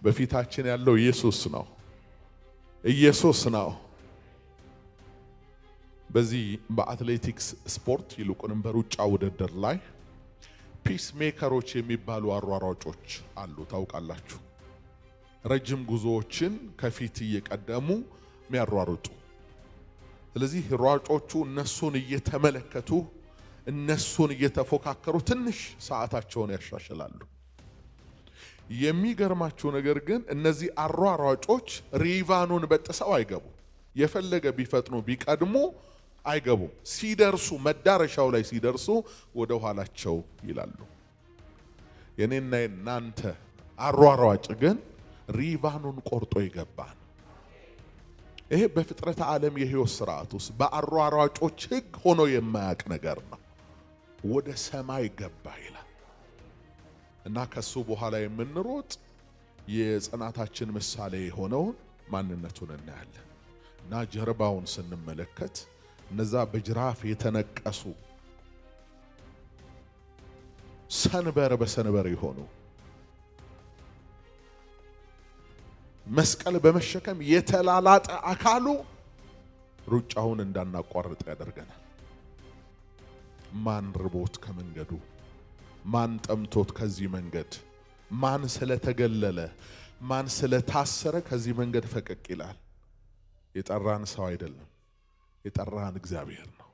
በፊታችን ያለው ኢየሱስ ነው። ኢየሱስ ነው። በዚህ በአትሌቲክስ ስፖርት ይልቁንም በሩጫ ውድድር ላይ ፒስ ሜከሮች የሚባሉ አሯሯጮች አሉ። ታውቃላችሁ? ረጅም ጉዞዎችን ከፊት እየቀደሙ የሚያሯሩጡ። ስለዚህ ሯጮቹ እነሱን እየተመለከቱ እነሱን እየተፎካከሩ ትንሽ ሰዓታቸውን ያሻሽላሉ። የሚገርማችሁ ነገር ግን እነዚህ አሯሯጮች ሪቫኑን በጥሰው አይገቡ። የፈለገ ቢፈጥኑ ቢቀድሙ አይገቡ። ሲደርሱ መዳረሻው ላይ ሲደርሱ ወደ ኋላቸው ይላሉ። የኔና የናንተ አሯሯጭ ግን ሪቫኑን ቆርጦ ይገባል። ይሄ በፍጥረት ዓለም የህይወት ስርዓት ውስጥ በአሯሯጮች ህግ ሆኖ የማያውቅ ነገር ነው። ወደ ሰማይ ገባ ይላል እና ከሱ በኋላ የምንሮጥ የጽናታችን ምሳሌ የሆነውን ማንነቱን እናያለን እና ጀርባውን ስንመለከት እነዛ በጅራፍ የተነቀሱ ሰንበር በሰንበር የሆኑ መስቀል በመሸከም የተላላጠ አካሉ ሩጫውን እንዳናቋርጥ ያደርገናል። ማን ርቦት ከመንገዱ፣ ማን ጠምቶት ከዚህ መንገድ፣ ማን ስለተገለለ፣ ማን ስለታሰረ ከዚህ መንገድ ፈቀቅ ይላል። የጠራን ሰው አይደለም፣ የጠራን እግዚአብሔር ነው።